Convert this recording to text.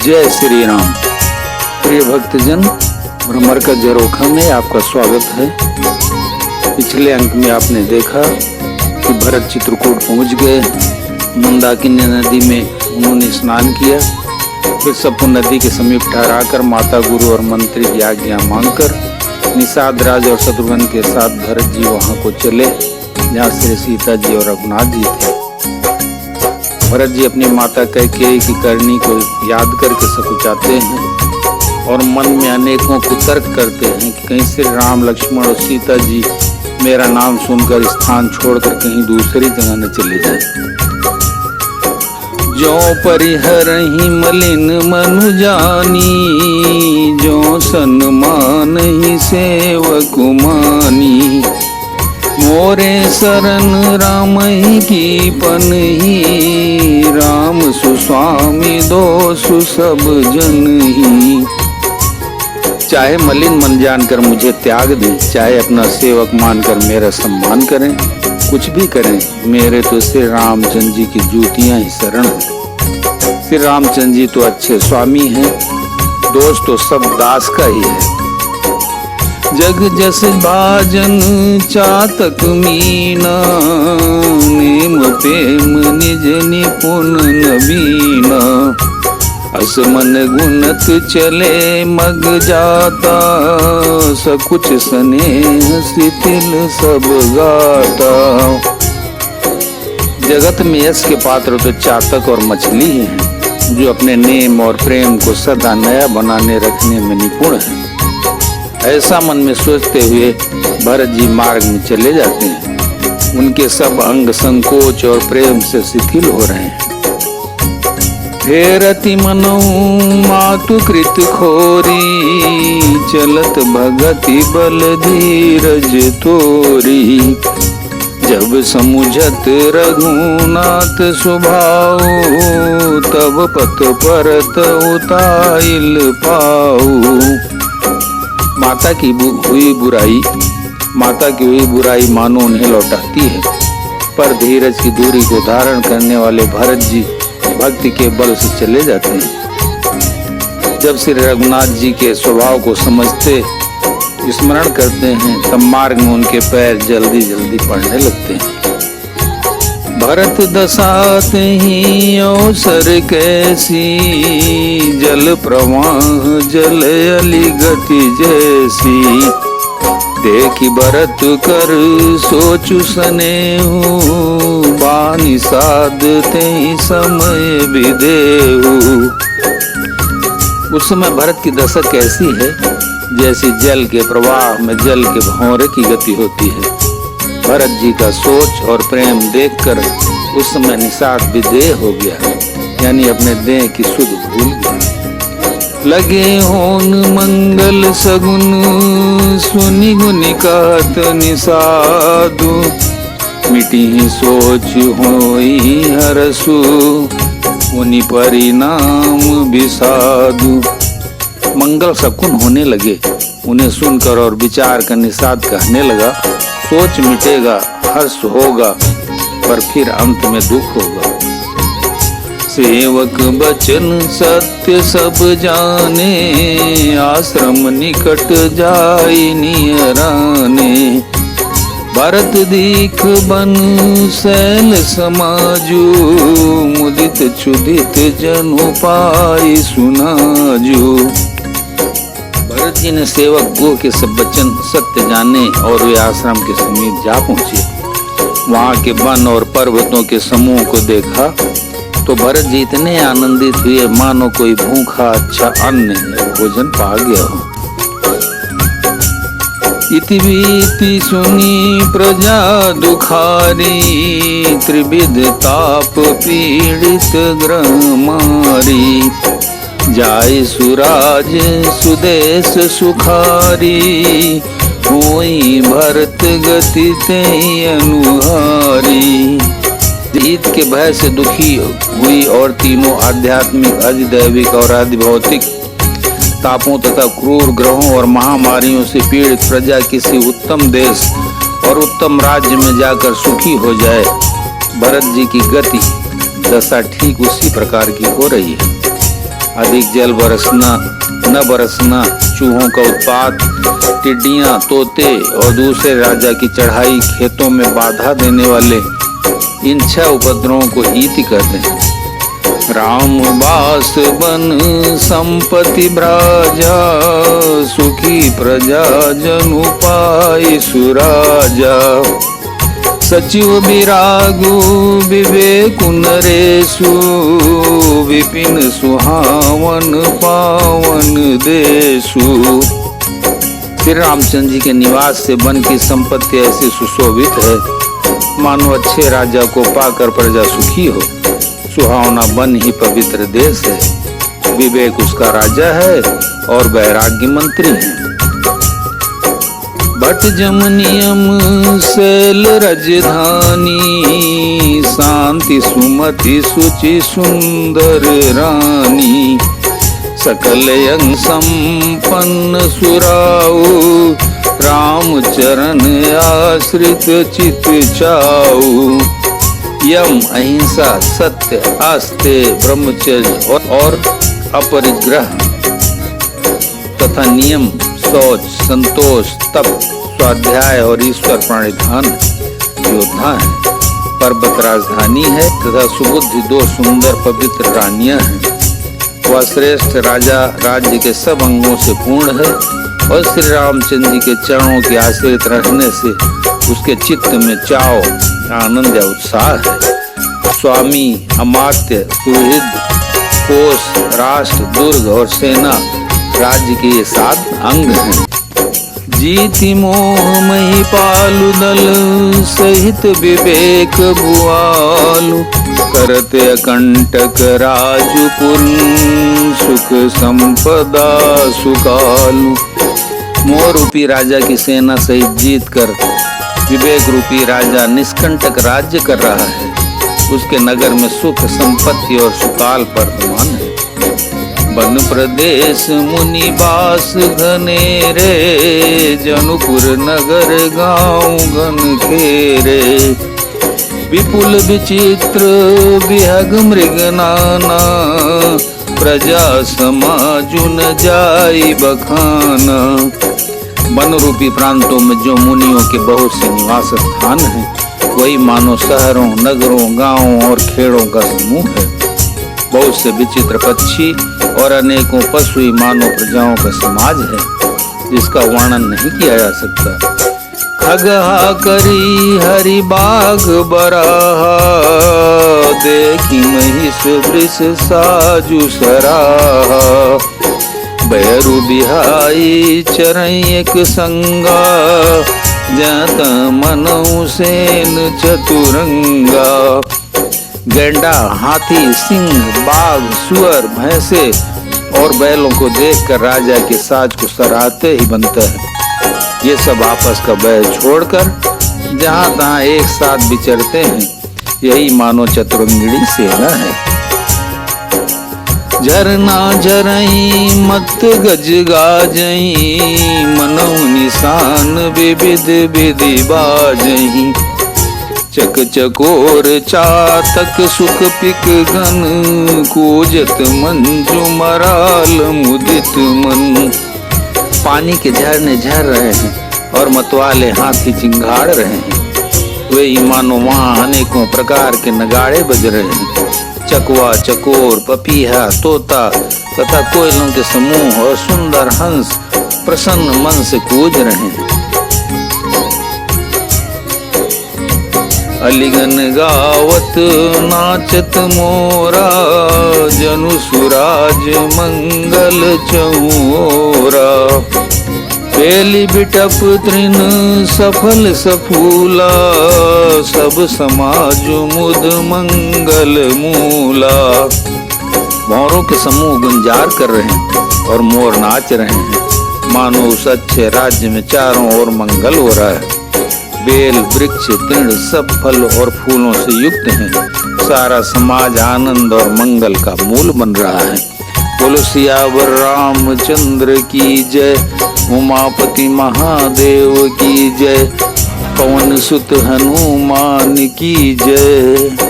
जय श्री राम। प्रिय भक्तजन, ब्रह्मर्कज झरोखा में आपका स्वागत है। पिछले अंक में आपने देखा कि भरत चित्रकूट पहुंच गए। मंदाकिनी नदी में उन्होंने स्नान किया। फिर सबको नदी के समीप ठहराकर माता, गुरु और मंत्री की आज्ञा मांगकर निषाद राज और शत्रुघ्न के साथ भरत जी वहां को चले जहाँ श्री सीता जी और रघुनाथ जी थे। भरत जी अपनी माता कैकेयी की करनी को याद करके सकुचाते हैं और मन में अनेकों कुतर्क करते हैं कि कहीं श्री राम, लक्ष्मण और सीता जी मेरा नाम सुनकर स्थान छोड़कर कहीं दूसरी जगह न चले जाए। जो परिहरहि मलिन मनु जानी, जो सन्मान ही सेवक मानी। मोरे शरण राम ही की पनहि, राम सुस्वामी दोषु सब जन ही। चाहे मलिन मन जानकर मुझे त्याग दें, चाहे अपना सेवक मानकर मेरा सम्मान करें, कुछ भी करें, मेरे तो श्री रामचंद्र जी की जूतियां ही शरण है। श्री रामचंद्र जी तो अच्छे स्वामी हैं, दोष तो सब दास का ही है। जग जस भाजन चातक मीना, नेम प्रेम निज निपुण नबीना। अस मन गुणत चले मग जाता, सकुच स्नेह शिथिल सब गाता। जगत में यश के पात्र तो चातक और मछली ही हैं, जो अपने नेम और प्रेम को सदा नया बनाने रखने में निपुण है। ऐसा मन में सोचते हुए भरत जी मार्ग में चले जाते हैं। उनके सब अंग संकोच और प्रेम से शिथिल हो रहे हैं। फेरति मनो मातु कृत खोरी, चलत भगति बल धीरज तोरी। जब समुझत रघुनाथ स्वभाव, तब पथ परत उताइल पाऊ। माता की हुई बुराई मानो उन्हें लौटाती है, पर धीरज की दूरी को धारण करने वाले भरत जी भक्ति के बल से चले जाते हैं। जब श्री रघुनाथ जी के स्वभाव को समझते, स्मरण करते हैं, तब मार्ग में उनके पैर जल्दी जल्दी पड़ने लगते हैं। भरत दसात ही अवसर कैसी, जल प्रवाह जल अली गति जैसी। देखी भरत कर सोचु स्नेहु, बानी साधते ही समय विदेहु। उस समय भरत की दशा कैसी है, जैसे जल के प्रवाह में जल के भंवरे की गति होती है। भरत जी का सोच और प्रेम देखकर उस समय निषाद विदेह हो गया, यानी अपने देह की सुध भूल गया। लगे होन मंगल सगुन, सुनि गुनि कहत निषादु। मिटी ही सोच होई हरसु, उनि परिणाम विषादु। मंगल शकुन होने लगे, उन्हें सुनकर और विचार कर निषाद कहने लगा, सोच मिटेगा, हर्ष होगा, पर फिर अंत में दुख होगा। सेवक बचन सत्य सब जाने, आश्रम निकट जाई नियराने। भरत दीख बन शैल समाजू, मुदित क्षुदित जनु पाई सुनाजू। भरत जी ने सेवक गो के सब वचन सत्य जाने और वे आश्रम के समीप जा पहुंचे। वहां के वन और पर्वतों के समूह को देखा तो भरत जी इतने आनंदित हुए मानो कोई भूखा अच्छा अन्न भोजन पा गया हो। इति बीति सुनी प्रजा दुखारी, त्रिविध ताप पीड़ित ग्रह मारी। जाय सुराज सुदेश सुखारी, हुई भरत गति ते अनुहारी। जीत के भय से दुखी हुई और तीनों आध्यात्मिक, अधिदैविक और अधिभौतिक तापों तथा क्रूर ग्रहों और महामारियों से पीड़ित प्रजा किसी उत्तम देश और उत्तम राज्य में जाकर सुखी हो जाए। भरत जी की गति दशा ठीक उसी प्रकार की हो रही है। अधिक जल बरसना न बरसना, चूहों का उत्पात, टिड्डियां, तोते और दूसरे राजा की चढ़ाई, खेतों में बाधा देने वाले इन 6 उपद्रवों को ईति कहते हैं। राम बास बन संपत्ति ब्राजा, सुखी प्रजा जनु पाई सुराजा। सचिव विरागु विवेक नरेशु, विपिन सुहावन पावन देशु। श्री रामचंद्र जी के निवास से वन की संपत्ति ऐसी सुशोभित है मानो अच्छे राजा को पाकर प्रजा सुखी हो। सुहावना वन ही पवित्र देश है, विवेक उसका राजा है और वैराग्य मंत्री है। भट जम नियम शैल राजधानी, शांति सुमति सुचि सुंदर रानी। सकल यंग संपन्न सुराऊ, राम चरण आश्रित चित चाऊ। यम अहिंसा, सत्य, आस्ते, ब्रह्मचर्य और अपरिग्रह तथा नियम, शौच, संतोष, तप, स्वाध्याय और ईश्वर प्रणिधान योद्धा है। पर्वत राजधानी है तथा सुबुद्धि 2 सुंदर पवित्र रानियां हैं। वह श्रेष्ठ राजा राज्य के सब अंगों से पूर्ण है और श्री रामचंद्र जी के चरणों के आश्रित रहने से उसके चित्त में चाव, आनंद या उत्साह है। स्वामी, अमात्य, सुहृद, कोष, राष्ट्र, दुर्ग और सेना राज्य के ये 7 अंग हैं। जीति मोह मही पालु दल, सहित विवेक भुआलु। करते अकंटक राजपुर, सुख संपदा सुकालु। मोह रूपी राजा की सेना सहित जीत कर विवेक रूपी राजा निष्कंटक राज्य कर रहा है। उसके नगर में सुख, संपत्ति और सुकाल वर्तमान है। वन प्रदेश मुनि बास घनेरे, जनुपुर नगर गांव घन घेरे। विपुल विचित्र विहग मृग नाना, प्रजा समाजुन जाई बखाना। वन रूपी प्रांतों में जो मुनियों के बहुत से निवास स्थान हैं, वही मानो शहरों, नगरों, गांवों और खेड़ों का समूह है। बहुत से विचित्र पक्षी और अनेकों पशु ही मानव प्रजाओं का समाज है, जिसका वर्णन नहीं किया जा सकता। खगहा करी हरि बाघ बराहा, देखी महिष वृष साजु सराहा। बैरु बिहाई चरई एक संगा, जत मनऊ सेन चतुरंगा। गैंडा, हाथी, सिंह, बाघ, सुअर, भैंसे और बैलों को देखकर राजा के साज को सराहते ही बनता है। ये सब आपस का बैर छोड़कर जहाँ तहाँ एक साथ विचरते हैं, यही मानो चतुरंगिणी सेना है। झरना झरई मत गज गाजई, मनऊ निशान विविध विधि बाजई। चक चकोर चातक सुख पिक गन, कूजत मंजू मराल मुदित मन। पानी के झरने झर रहे हैं और मतवाले हाथी चिंगाड़ रहे हैं। वे ही मानो वहाँ अनेकों प्रकार के नगाड़े बज रहे हैं। चकवा, चकोर, पपीहा, तोता तथा कोयलों के समूह और सुंदर हंस प्रसन्न मन से कूज रहे हैं। अलिगन गावत नाचत मोरा, जनु सुराज मंगल चौरा। पेली बिटप तृण सफल सफूला, सब समाज मुद मंगल मूला। भौरों के समूह गुंजार कर रहे हैं और मोर नाच रहे हैं, मानो उस अच्छे राज्य में चारों ओर मंगल हो रहा है। बेल, वृक्ष, तृण सब फल और फूलों से युक्त हैं। सारा समाज आनंद और मंगल का मूल बन रहा है। बोलो सियावर रामचंद्र की जय, उमापति महादेव की जय, पवन सुत हनुमान की जय।